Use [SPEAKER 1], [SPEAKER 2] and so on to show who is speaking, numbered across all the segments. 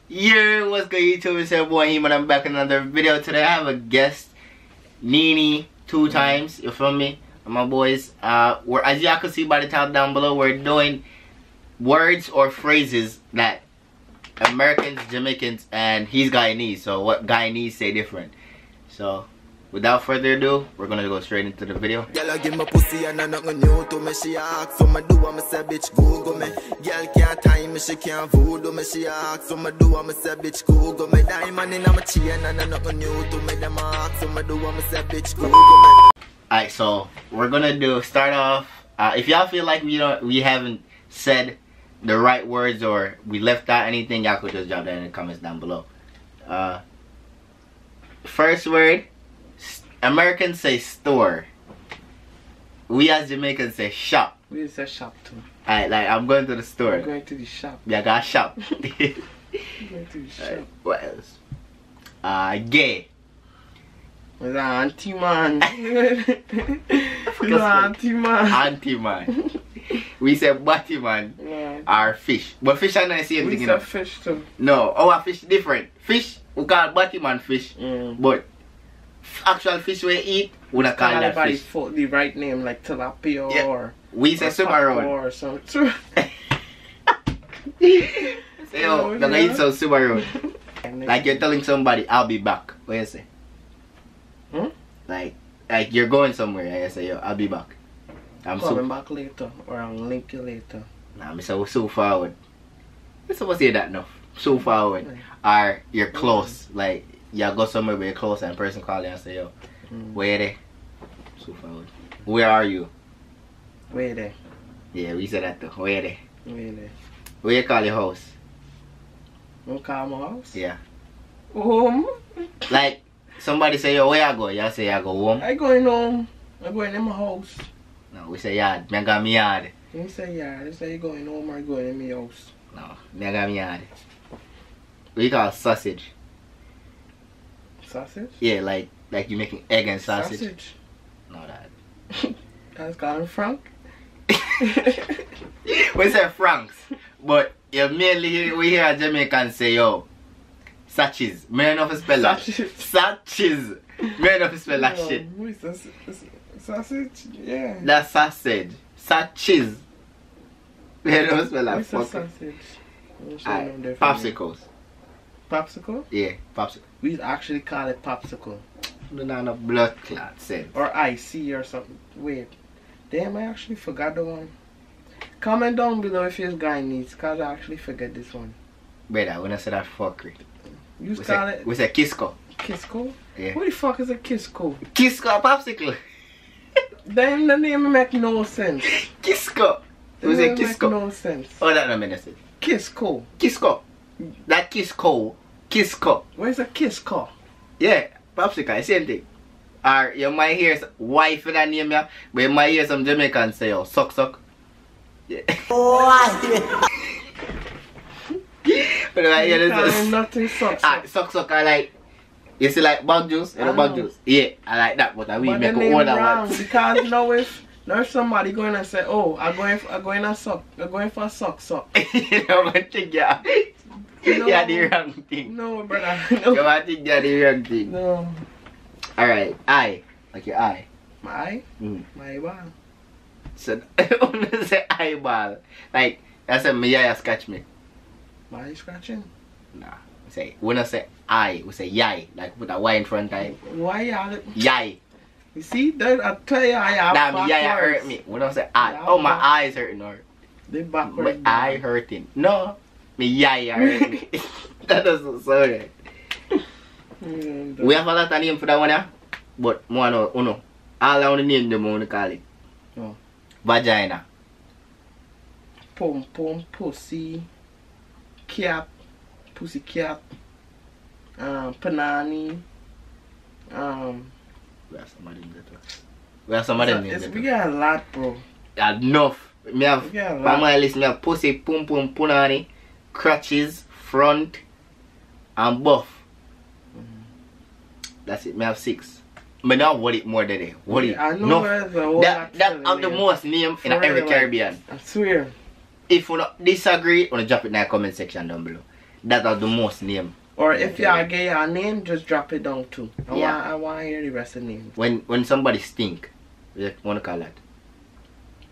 [SPEAKER 1] Yo, what's good YouTube? It's your boy Heman. I'm back in another video. Today I have a guest, Nini, 2 times. You feel me? And my boys, as y'all can see by the title down below, we're doing words or phrases that Americans, Jamaicans, and he's Guyanese. So what Guyanese say different. So without further ado, we're gonna go straight into the video.
[SPEAKER 2] Girl, give me pussy and I'm not new to me. She ask, so me do I'm say bitch Google me. Girl can't time me, she can't voodoo me. She ask, so me do I'm say bitch Google me. Diamond in my chain and I'm not new to me. Them ask, so me do I'm say bitch Google me.
[SPEAKER 1] Alright, so we're gonna start off. If y'all feel like we haven't said the right words or we left out anything, y'all could just drop that in the comments down below. First word. Americans say store. We as Jamaicans say shop.
[SPEAKER 3] We say shop too.
[SPEAKER 1] Alright, like I'm going to the store.
[SPEAKER 3] I'm going to the shop.
[SPEAKER 1] Yeah, I got shop.
[SPEAKER 3] I'm going to the shop.
[SPEAKER 1] What else? Gay.
[SPEAKER 3] What's that, auntie man? Auntie man.
[SPEAKER 1] Auntie man. We say batty man.
[SPEAKER 3] Yeah.
[SPEAKER 1] Or fish. But fish are not the same thing, you know.
[SPEAKER 3] We say fish too.
[SPEAKER 1] No, our fish different. Fish, we call batty man fish. But actual fish we eat, we don't call that fish.
[SPEAKER 3] The right name, like tilapia or
[SPEAKER 1] we say Subaru
[SPEAKER 3] or something.
[SPEAKER 1] Say yo, I'm gonna eat some Subaru. Like you're telling somebody, I'll be back. What you say? Like you're going somewhere and you say, yo, I'll be back. I'm
[SPEAKER 3] coming back later, or I'll link you later.
[SPEAKER 1] Nah, I'm so forward. I'm supposed to say that enough. So forward. Or you're close. Like you go somewhere where you're close and a person call you and say, yo, where they? So forward. Where are you?
[SPEAKER 3] Where they?
[SPEAKER 1] Yeah, we said that too. Where they?
[SPEAKER 3] Where they?
[SPEAKER 1] Where you call your house?
[SPEAKER 3] You call my house?
[SPEAKER 1] Yeah.
[SPEAKER 3] Home?
[SPEAKER 1] Like somebody say, yo, where I go? You say I go home.
[SPEAKER 3] I going home. I going in my house.
[SPEAKER 1] No, we say yard. Me got me yard.
[SPEAKER 3] You say yard. You say you going home or going in my house.
[SPEAKER 1] No, me got me yard. We call sausage.
[SPEAKER 3] Sausage?
[SPEAKER 1] Yeah, like you making egg and sausage.
[SPEAKER 3] Sausage?
[SPEAKER 1] No, that.
[SPEAKER 3] That's called Frank.
[SPEAKER 1] We say Franks, but you mainly we hear Jamaicans say, yo, sachis. Me don't know if spell that. Sachis. Me don't know if spell that shit.
[SPEAKER 3] Sausage? Yeah.
[SPEAKER 1] That's sausage. Sachis. Me don't know if spell that.
[SPEAKER 3] Sausage.
[SPEAKER 1] Popsicles.
[SPEAKER 3] Popsicle?
[SPEAKER 1] Yeah, popsicle.
[SPEAKER 3] We actually call it popsicle.
[SPEAKER 1] No blood clot said.
[SPEAKER 3] Or IC or something. Wait. Damn, I actually forgot the one. Comment down below if it's Guyanese, because I actually forget this one.
[SPEAKER 1] Brother, when I say that fuckery.
[SPEAKER 3] You call it?
[SPEAKER 1] We say Kisco.
[SPEAKER 3] Kisco?
[SPEAKER 1] Yeah.
[SPEAKER 3] What the fuck is a Kisco?
[SPEAKER 1] Kisco, a popsicle.
[SPEAKER 3] Then the name make no sense.
[SPEAKER 1] Kisco. We say Kisco.
[SPEAKER 3] Make no sense.
[SPEAKER 1] Oh, that no mean sense.
[SPEAKER 3] Kisco.
[SPEAKER 1] Kisco. That Kisco. Kisco.
[SPEAKER 3] Where's a Kisco?
[SPEAKER 1] Yeah, popsicle, same thing. Or you might hear wife in that name, yeah, but you might hear some Jamaicans say, oh, suck. Yeah. But I hear this.
[SPEAKER 3] Nothing suck.
[SPEAKER 1] Suck, I like. You see, like bug juice? You know bug juice? Yeah, I like that, but I will make a order one.
[SPEAKER 3] Because now if somebody going and say, oh, I'm going for suck.
[SPEAKER 1] You know what thing, yeah.
[SPEAKER 3] No,
[SPEAKER 1] Yeah, the wrong thing.
[SPEAKER 3] No, brother. No.
[SPEAKER 1] You want to think you're the wrong thing.
[SPEAKER 3] No.
[SPEAKER 1] Alright, eye. Like your eye.
[SPEAKER 3] My eye? My eyeball.
[SPEAKER 1] So, when you say eyeball, like, that's a me eye scratch me.
[SPEAKER 3] My eye scratching?
[SPEAKER 1] Nah. When I say eye, we say yai. Like, put a Y in front of it.
[SPEAKER 3] Why y'all?
[SPEAKER 1] Yai.
[SPEAKER 3] You see, that I tell you, I have
[SPEAKER 1] nah, me eye hurt me. When I say eye, oh, my eyes hurting or
[SPEAKER 3] they backwards.
[SPEAKER 1] My eye hurting. No. Me yai hurt me. That doesn't sound right. We have a lot of names for that one, yeah? But more no, all I want to name them, I want to call it.
[SPEAKER 3] Oh.
[SPEAKER 1] Vagina.
[SPEAKER 3] Pom, pussy, cat, pussy cat, panani,
[SPEAKER 1] We have some of them there. We have some of them there.
[SPEAKER 3] We got a lot, bro.
[SPEAKER 1] Enough. Me have, on my list, me have pussy, pum, punani, crutches, front, and buff. That's it. Me have 6. But not what it more than that. What it?
[SPEAKER 3] I know
[SPEAKER 1] that have the most name in every Caribbean.
[SPEAKER 3] I swear.
[SPEAKER 1] If you not disagree, you drop it in the comment section down below. that are the most name.
[SPEAKER 3] Or if y'all get your name, just drop it down too. I want to hear the rest of the name.
[SPEAKER 1] When somebody stink, what do you call that?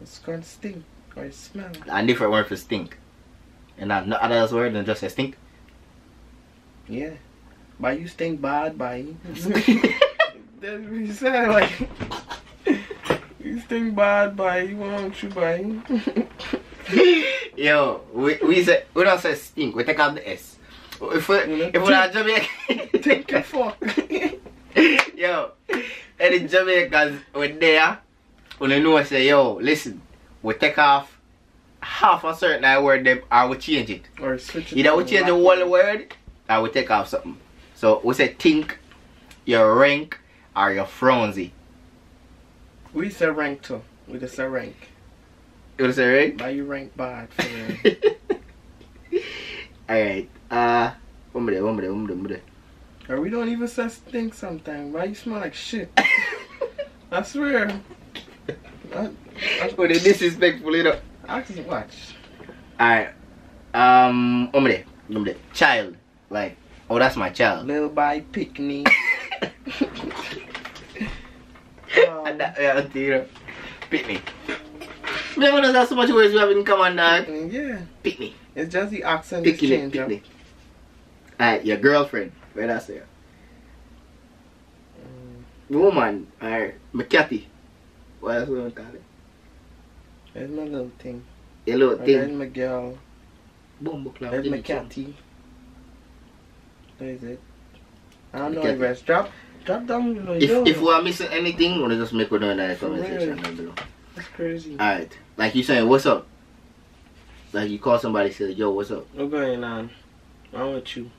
[SPEAKER 3] It's called stink or smell.
[SPEAKER 1] A different word for stink. And not other word than just a stink.
[SPEAKER 3] Yeah. But you stink bad, by you said like you stink bad, by you want you by.
[SPEAKER 1] Yo, we don't say stink, we take out the S. If we're not Jamaican,
[SPEAKER 3] take your fuck.
[SPEAKER 1] Yo, any Jamaicans when there, when they know say, yo, listen, we take off half a certain word them or we change it.
[SPEAKER 3] Or switch it.
[SPEAKER 1] Either we change the whole word or we take off something. So we say think, your rank, or your frownzy.
[SPEAKER 3] We say rank too. We just say rank.
[SPEAKER 1] You say rank?
[SPEAKER 3] Why you rank bad for real?
[SPEAKER 1] Alright, one minute.
[SPEAKER 3] Or we don't even say stink sometimes. Why you smell like shit? I swear.
[SPEAKER 1] What is disrespectful, you know?
[SPEAKER 3] I just watch.
[SPEAKER 1] Alright, one minute. Child, like, oh, that's my child.
[SPEAKER 3] Little by picnic.
[SPEAKER 1] Picnic. Remember there's so much words we have in common, dog?
[SPEAKER 3] Yeah.
[SPEAKER 1] Picnic.
[SPEAKER 3] It's just the accent is changed.
[SPEAKER 1] Picnic. Alright, your girlfriend. Where that's there? Woman. Alright, my catty. What else we want to call it?
[SPEAKER 3] There's my little thing.
[SPEAKER 1] Your little thing.
[SPEAKER 3] There's my girl. There's my catty. There's it. I don't know the rest. Drop down below.
[SPEAKER 1] If we are missing anything, we'll just make a note in the comment section down below.
[SPEAKER 3] That's crazy.
[SPEAKER 1] Alright. Like you saying, what's up? Like you call somebody, say, yo, what's up?
[SPEAKER 3] What's going on? What's wrong with you?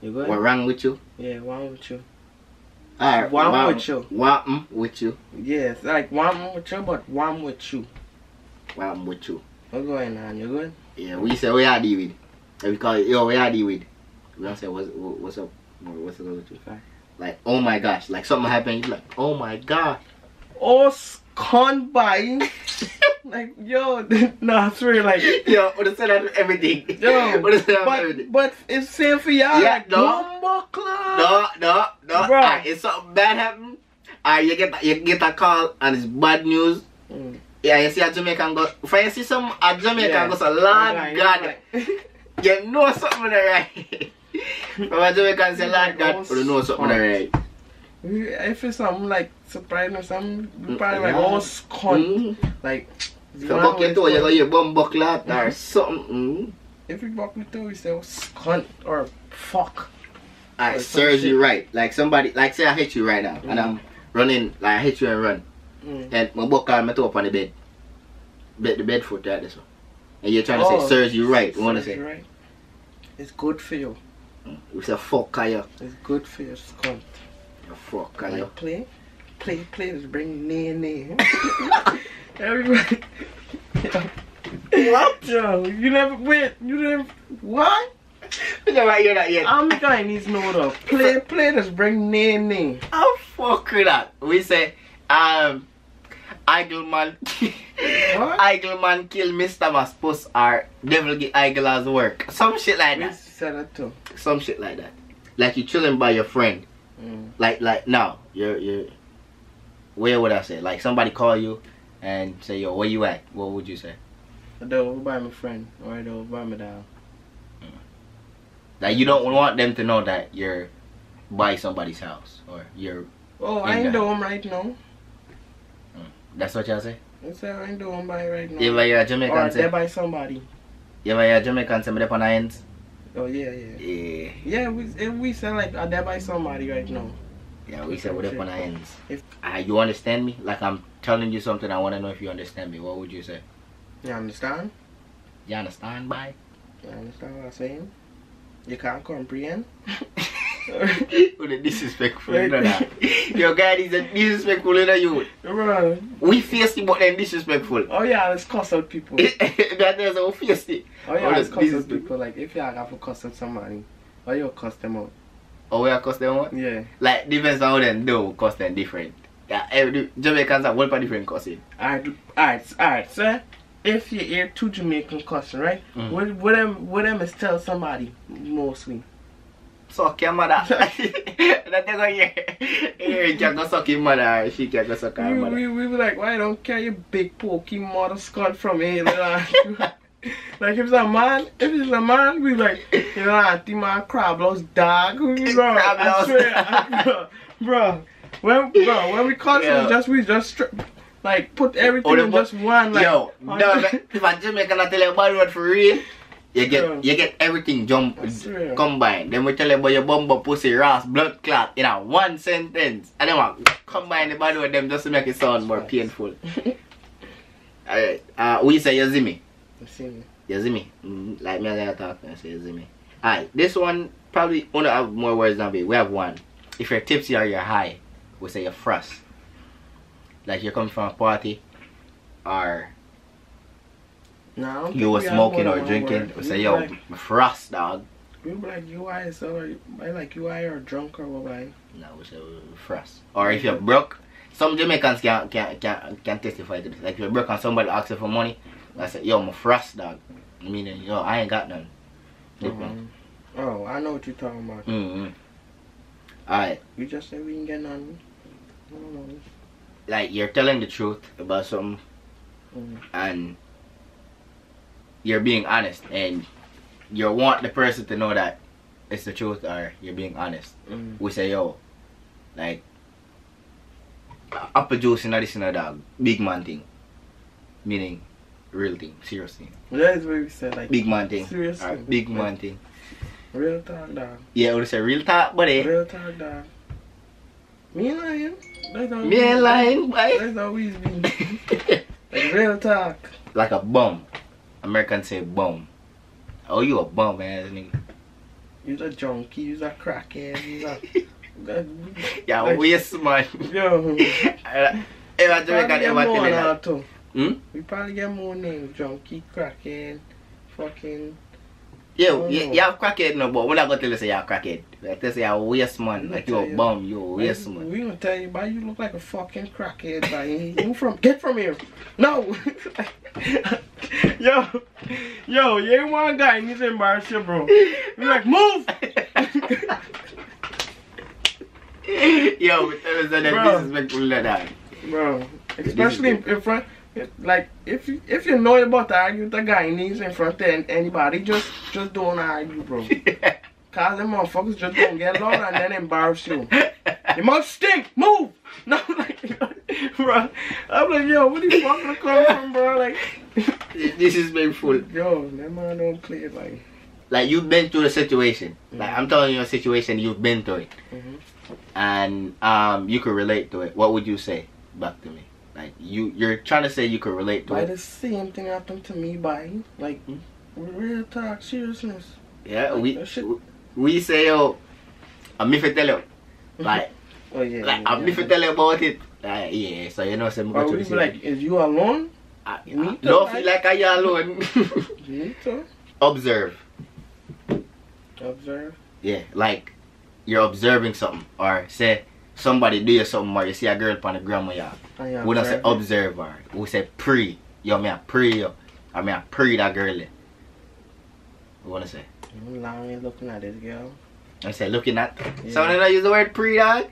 [SPEAKER 3] You good?
[SPEAKER 1] What wrong with you?
[SPEAKER 3] Yeah, what's wrong with you?
[SPEAKER 1] Alright.
[SPEAKER 3] What's with you?
[SPEAKER 1] What with you?
[SPEAKER 3] Yes, like what's with you, but what's with you?
[SPEAKER 1] What with you?
[SPEAKER 3] What's going on? You good?
[SPEAKER 1] Yeah, we say, where are you with? And we call it, yo, where are you with? We don't say, what's up? What's up with you? Like, oh my gosh. Like something happened, you're like, oh my god.
[SPEAKER 3] Oh, Scorn by. Like, yo, nah, it's really like.
[SPEAKER 1] Yo, what is that on everything?
[SPEAKER 3] Yo,
[SPEAKER 1] what is that on everything?
[SPEAKER 3] But it's same for y'all.
[SPEAKER 1] Yeah,
[SPEAKER 3] like,
[SPEAKER 1] no.
[SPEAKER 3] Bro.
[SPEAKER 1] If something bad happen, you get a call and it's bad news. Yeah, you see a Jamaican go. If you see a Jamaican go, so Lord God, you know something right. From a Jamaican say Lord God, you know something right.
[SPEAKER 3] If it's something like surprising or something, you probably like, oh, Scorn. Like,
[SPEAKER 1] if you buck your toe, you got your bum buckle or something.
[SPEAKER 3] If you buck your toe, you say, oh, Scorn or fuck.
[SPEAKER 1] Alright, serves you right. Like somebody, like say I hit you right now, and I'm running, like I hit you and run. And my buckle my toe up on the bed. The bed foot right this one. And you're trying to say serves you right. You want to say?
[SPEAKER 3] Right. It's good for you.
[SPEAKER 1] We say fuck Kaya.
[SPEAKER 3] It's good for your Scorn.
[SPEAKER 1] Fuck Kaya.
[SPEAKER 3] Like, play, just bring name. Everybody. What? Yo, you never, what?
[SPEAKER 1] You never hear that yet.
[SPEAKER 3] I'm Guyanese know though. Play, just bring name.
[SPEAKER 1] Oh, fuck with that. We say, Eagleman kill Mr. Maspus or devil get Eagle's work. Some shit like that.
[SPEAKER 3] We said that too.
[SPEAKER 1] Some shit like that. Like you chilling by your friend. Like now, you're where would I say? Like somebody call you and say, yo, where you at? What would you say?
[SPEAKER 3] I don't by my friend or I don't by my dad.
[SPEAKER 1] Like you don't want them to know that you're by somebody's house or you're.
[SPEAKER 3] Oh, I ain't doing right now.
[SPEAKER 1] That's what y'all say?
[SPEAKER 3] I say I ain't doing by right now.
[SPEAKER 1] Yeah, but you're a Jamaican.
[SPEAKER 3] Or they're by somebody.
[SPEAKER 1] Yeah, but you're a Jamaican. Say me up on the ends.
[SPEAKER 3] Oh yeah. Yeah, we say like they're by somebody right now.
[SPEAKER 1] Yeah, we say we're up on the ends. If you understand me? Like I'm telling you something, I want to know if you understand me. What would you say?
[SPEAKER 3] You understand?
[SPEAKER 1] You understand, bye?
[SPEAKER 3] You understand what I'm saying? You can't comprehend?
[SPEAKER 1] With a disrespectful, you know that. Your guy is a disrespectful, you know you.
[SPEAKER 3] Right.
[SPEAKER 1] We feisty but then disrespectful.
[SPEAKER 3] Oh yeah, let's cuss out people.
[SPEAKER 1] That is how feisty.
[SPEAKER 3] Oh yeah, let's cuss out people. Like if you have to cuss out somebody, or you cuss them out.
[SPEAKER 1] Oh, we are cuss them out?
[SPEAKER 3] Yeah.
[SPEAKER 1] Like depends on how them do, cuss them different. Yeah, every Jamaicans have one different cussing.
[SPEAKER 3] Alright, sir. if you hear two Jamaican cussing, right? What them is tell somebody mostly.
[SPEAKER 1] Suck your mother. That they go here. You can go suck your mother. She can go suck her mother.
[SPEAKER 3] We be like, why don't care you big pokey mother scut from here? Like if it's a man, we be like, you know, auntie man crab louse dog. I swear, bro. When we cuss, we just like put everything in just one. Like,
[SPEAKER 1] yo, if a Jamaican tell you about what for real, you get everything combined. Then we tell you about your bumbo pussy ras blood clot in a one sentence, and then we combine the bad with them just to make it sound more painful. Alright, we say you see me. You see me? Like me as I talk, I say you see me. Alright, this one probably only have more words than me. We have one. If you're tipsy or you're high, we say you're frost. Like you come from a party or you were smoking or drinking, we say yo, frost dog.
[SPEAKER 3] We be like UI, so I like UI or drunk or what?
[SPEAKER 1] No, we say frost. Or if you're broke, some Jamaicans can testify to this. Like if you're broke and somebody asks you for money, I say yo, I'm a frost dog. Meaning yo, I ain't got none.
[SPEAKER 3] Oh, I know what you're talking about.
[SPEAKER 1] Alright.
[SPEAKER 3] You just said we didn't get none.
[SPEAKER 1] Like you're telling the truth about something and you're being honest and you want the person to know that it's the truth or you're being honest. We say yo, like apple juice in this dog, big man thing. Meaning real thing, serious thing.
[SPEAKER 3] That is what we said, like
[SPEAKER 1] big man thing.
[SPEAKER 3] Serious thing.
[SPEAKER 1] Big man thing.
[SPEAKER 3] Real talk dog.
[SPEAKER 1] Yeah, we say real talk, buddy.
[SPEAKER 3] Real talk dog. Me and lying.
[SPEAKER 1] Me ain't lying, boy.
[SPEAKER 3] That's always been. Like real talk.
[SPEAKER 1] Like a bum. Americans say bum. Oh, you a bum ass nigga.
[SPEAKER 3] You's a junkie, you's a crackhead, you's a...
[SPEAKER 1] Yeah, like, waste man.
[SPEAKER 3] Yo.
[SPEAKER 1] Ever Jamaican ever tell you that?
[SPEAKER 3] We probably get more names. Junkie, crackhead, fucking...
[SPEAKER 1] Yo, you have crackhead no, but we're not gonna tell you say you're a crackhead. Like tell you say you're a waste man, like you're a bum, you're a waste man.
[SPEAKER 3] We gonna tell you, boy, you look like a fucking crackhead, boy. Get from here. No! Yo, you ain't one guy, he's embarrassed you, bro. You're like, move!
[SPEAKER 1] Yo, but tell us that disrespectful like that.
[SPEAKER 3] Bro, especially in front... Like if you know about to argue with a guy needs in front of anybody, just don't argue, bro. Cause them motherfuckers just don't get loud and then embarrass you. You must stink, move. No, like, bro. I'm like, yo, where the fuck you come from, bro? Like,
[SPEAKER 1] this is painful.
[SPEAKER 3] Yo, that man don't play it
[SPEAKER 1] like you've been through the situation. Like I'm telling you a situation, you've been through it, and you could relate to it. What would you say back to me? Like you're trying to say you could relate to it.
[SPEAKER 3] The same thing happened to me, like real talk, seriousness.
[SPEAKER 1] Yeah, we say yo, I'm if I tell you, like, I'm if I tell you about it. Yeah, so you know, so
[SPEAKER 3] we be like, is you alone?
[SPEAKER 1] Me too. Don't feel like I alone.
[SPEAKER 3] Me too.
[SPEAKER 1] Observe.
[SPEAKER 3] Observe.
[SPEAKER 1] Yeah, like you're observing something, or say somebody do you something, or you see a girl on the ground with you. We don't say observe her. We say pre. Yo, me a pre yo. Or me a pre that girl. What you wanna say?
[SPEAKER 3] I'm lying looking at this girl.
[SPEAKER 1] I say looking at. Yeah. So when I use the word pre, dog.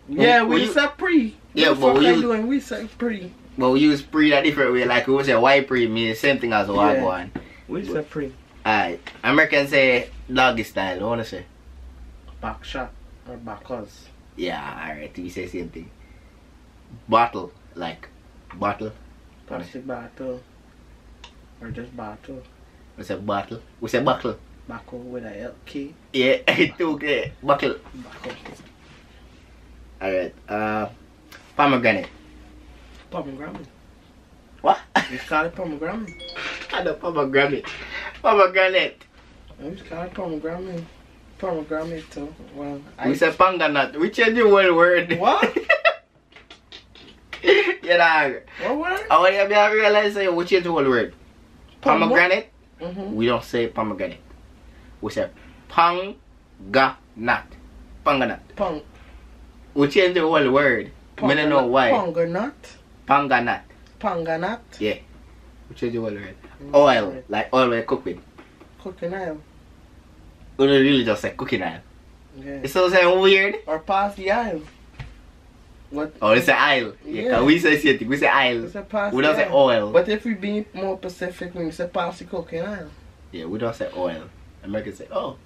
[SPEAKER 3] Yeah, we say pre.
[SPEAKER 1] Yeah, but
[SPEAKER 3] we say pre.
[SPEAKER 1] But we use pre that different way. Like we say why pre mean the same thing as what one.
[SPEAKER 3] We say pre.
[SPEAKER 1] Alright. Americans say doggy style. What you wanna say?
[SPEAKER 3] Back shot or backers.
[SPEAKER 1] Yeah, alright. We say same thing. Bottle, like bottle.
[SPEAKER 3] Plastic bottle. Or just bottle.
[SPEAKER 1] We say bottle. We say buckle.
[SPEAKER 3] Buckle with a L-K.
[SPEAKER 1] Yeah, it's okay. Buckle.
[SPEAKER 3] Buckle.
[SPEAKER 1] Alright, pomegranate.
[SPEAKER 3] Pomegranate.
[SPEAKER 1] What?
[SPEAKER 3] You call it pomegranate.
[SPEAKER 1] I know pomegranate. Pomegranate.
[SPEAKER 3] We call it pomegranate. Pomegranate too. Well,
[SPEAKER 1] we say panganut. We change the whole word.
[SPEAKER 3] What?
[SPEAKER 1] Yeah, dog.
[SPEAKER 3] What word?
[SPEAKER 1] I want you to realize that we change the whole word. Pomegranate.
[SPEAKER 3] We
[SPEAKER 1] don't say pomegranate. We say panganut. Panganut. We change the whole word. I don't know why.
[SPEAKER 3] Panganut.
[SPEAKER 1] Panganut.
[SPEAKER 3] Panganut.
[SPEAKER 1] Yeah. Which is the oil right? Oil. Like oil we cook with.
[SPEAKER 3] Cooking oil.
[SPEAKER 1] We don't really just say cooking oil.
[SPEAKER 3] Yeah.
[SPEAKER 1] It's so saying weird.
[SPEAKER 3] Or pass the aisle. What?
[SPEAKER 1] Oh, it's an aisle. Yeah, cause we say same thing. We say aisle.
[SPEAKER 3] It's a pass
[SPEAKER 1] We don't
[SPEAKER 3] the
[SPEAKER 1] say
[SPEAKER 3] aisle.
[SPEAKER 1] oil.
[SPEAKER 3] But if we be more specific, we say pass the cooking oil.
[SPEAKER 1] Yeah, we don't say oil. Americans say, oh,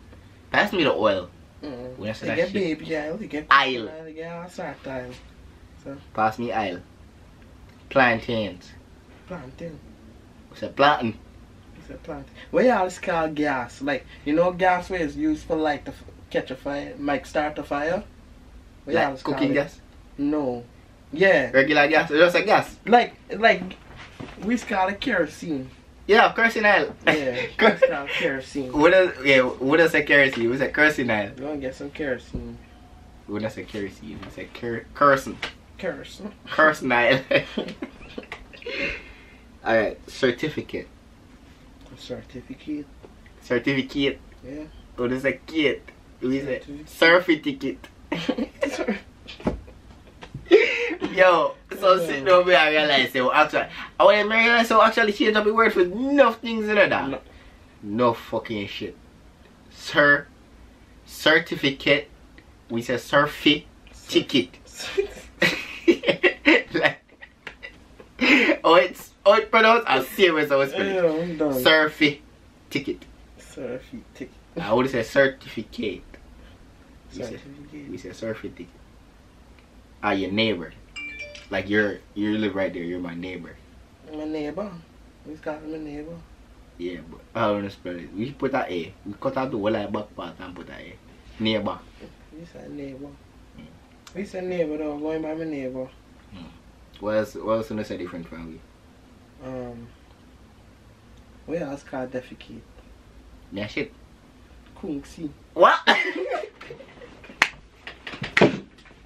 [SPEAKER 1] pass me the oil. We don't say
[SPEAKER 3] They
[SPEAKER 1] that
[SPEAKER 3] get
[SPEAKER 1] shit.
[SPEAKER 3] baby oil, they get
[SPEAKER 1] Aisle.
[SPEAKER 3] They get all sort of oil. So,
[SPEAKER 1] Pass me aisle. Plantains.
[SPEAKER 3] plantain.
[SPEAKER 1] We say plantain.
[SPEAKER 3] It's a plant. What y'all is called gas? Like, you know gas where it's used for like to catch a fire, like start a fire? What y'all
[SPEAKER 1] Like
[SPEAKER 3] is called
[SPEAKER 1] cooking
[SPEAKER 3] it?
[SPEAKER 1] gas.
[SPEAKER 3] No. Yeah.
[SPEAKER 1] Regular gas. It's just a gas.
[SPEAKER 3] Like we call it kerosene.
[SPEAKER 1] Yeah, kerosene oil.
[SPEAKER 3] Yeah. We call it kerosene.
[SPEAKER 1] What does say kerosene? We say kerosene oil.
[SPEAKER 3] We're gonna get some kerosene.
[SPEAKER 1] We don't say kerosene. We say kerosene.
[SPEAKER 3] Kerosene.
[SPEAKER 1] Kerosene oil. Alright, certificate.
[SPEAKER 3] A certificate.
[SPEAKER 1] Certificate.
[SPEAKER 3] Yeah.
[SPEAKER 1] What does say kit? We say
[SPEAKER 3] Certificate.
[SPEAKER 1] certificate. Yo, so sitting over here, I realize, so actually, I want to realize, so actually change up the word for enough things in that. No fucking shit. Certificate. We say surfy ticket. Like, it pronounced as serious as I was
[SPEAKER 3] Yeah, I'm done.
[SPEAKER 1] Surfy ticket.
[SPEAKER 3] Certificate.
[SPEAKER 1] I would say certificate.
[SPEAKER 3] Certificate.
[SPEAKER 1] We say surfy ticket. Your neighbor. Like you live right there, you're my neighbor.
[SPEAKER 3] My neighbor. We call him my neighbor.
[SPEAKER 1] Yeah, but I don't know spell it. We put that A. We cut out the whole like back part and put that A. Neighbor.
[SPEAKER 3] We say neighbor. We say neighbor though, going by my neighbor.
[SPEAKER 1] What else gonna say different from we?
[SPEAKER 3] What else called defecate?
[SPEAKER 1] Yeah, shit.
[SPEAKER 3] Kungsi.
[SPEAKER 1] What?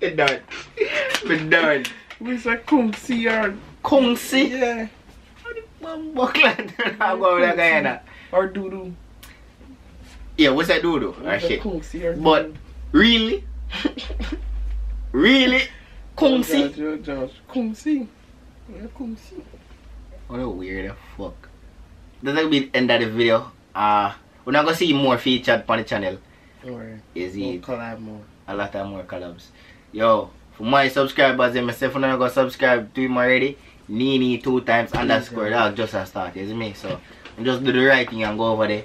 [SPEAKER 1] We're done. We're done.
[SPEAKER 3] We say kungsi or
[SPEAKER 1] Kungsi?
[SPEAKER 3] yeah. Or doodoo.
[SPEAKER 1] Yeah, what's that doodoo? Or shit.
[SPEAKER 3] Kungsi or
[SPEAKER 1] But really? Really? Kungsi?
[SPEAKER 3] Kungsi. Yeah, kungsi.
[SPEAKER 1] What a weird fuck. That's gonna be the end of the video. We're not gonna see more featured on the channel.
[SPEAKER 3] Or
[SPEAKER 1] Is it
[SPEAKER 3] collab more.
[SPEAKER 1] a lot of more collabs? Yo, for my subscribers and myself, I'm not gonna subscribe to him already. Nini 2 times underscore dog just a start, you see me? So I'm just do the right thing and go over there.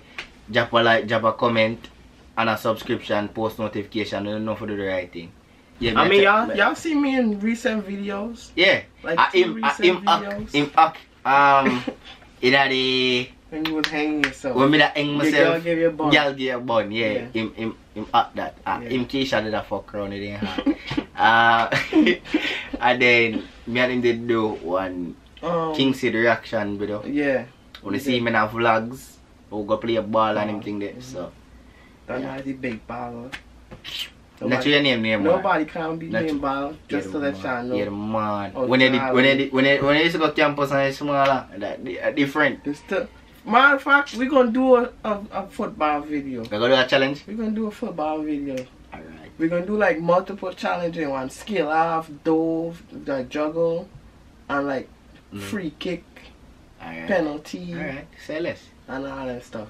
[SPEAKER 1] Drop a like, drop a comment and a subscription, post notification, you know for do the right thing. Yeah,
[SPEAKER 3] I mean y'all see me in recent videos?
[SPEAKER 1] Yeah.
[SPEAKER 3] Like recent videos.
[SPEAKER 1] In the
[SPEAKER 3] when you was hanging yourself.
[SPEAKER 1] when me that hang myself,
[SPEAKER 3] girl give you a bun.
[SPEAKER 1] Girl give you a bun, yeah. Him act that. Him Keisha did a fuck around it in and then me and him did do one King Sid reaction video.
[SPEAKER 3] Yeah.
[SPEAKER 1] When you see him in our vlogs, we go play a ball and him thing there. So
[SPEAKER 3] That's why the big baller.
[SPEAKER 1] not your name
[SPEAKER 3] Nobody can be named baller, just to let y'all know.
[SPEAKER 1] Yeah, man.
[SPEAKER 3] Oh,
[SPEAKER 1] When they used to go campus and it's smaller, that different.
[SPEAKER 3] Matter of fact, we're gonna do a football video.
[SPEAKER 1] We're gonna do a challenge?
[SPEAKER 3] We're gonna do a football video.
[SPEAKER 1] Alright.
[SPEAKER 3] We're gonna do like multiple challenges one. Skill off, dove, the juggle, and like free kick, penalty,
[SPEAKER 1] say less.
[SPEAKER 3] and all that stuff.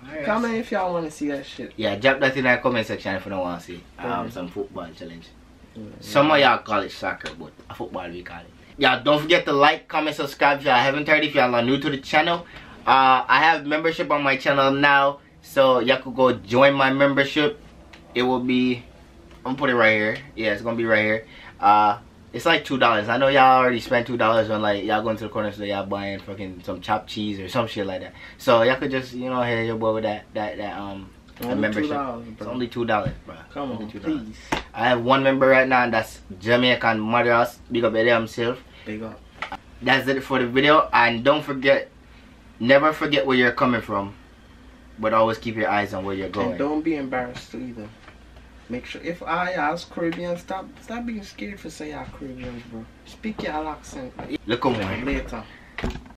[SPEAKER 1] Alright.
[SPEAKER 3] Comment if y'all wanna see that shit.
[SPEAKER 1] Yeah, drop that in the comment section if you don't want to see some football challenge. Some of y'all call it soccer, but a football we call it. Yeah, don't forget to like, comment, subscribe if y'all haven't already, if y'all are new to the channel. I have membership on my channel now, so y'all could go join my membership. It will be, I'm gonna put it right here. Yeah, it's gonna be right here. It's like $2. I know y'all already spent $2 on like y'all going to the corner store, y'all buying fucking some chopped cheese or some shit like that. So y'all could just, you know, hit your boy with that membership.
[SPEAKER 3] $2,
[SPEAKER 1] it's only $2, bro.
[SPEAKER 3] Come on, please.
[SPEAKER 1] I have one member right now, and that's Jamaican Madras. Big up himself.
[SPEAKER 3] Big up.
[SPEAKER 1] That's it for the video, and don't forget, never forget where you're coming from, but always keep your eyes on where you're going.
[SPEAKER 3] And don't be embarrassed either. Make sure if I ask Caribbean, stop being scared for say y'all Caribbeans, bro. Speak your accent.
[SPEAKER 1] Look on me.
[SPEAKER 3] Later.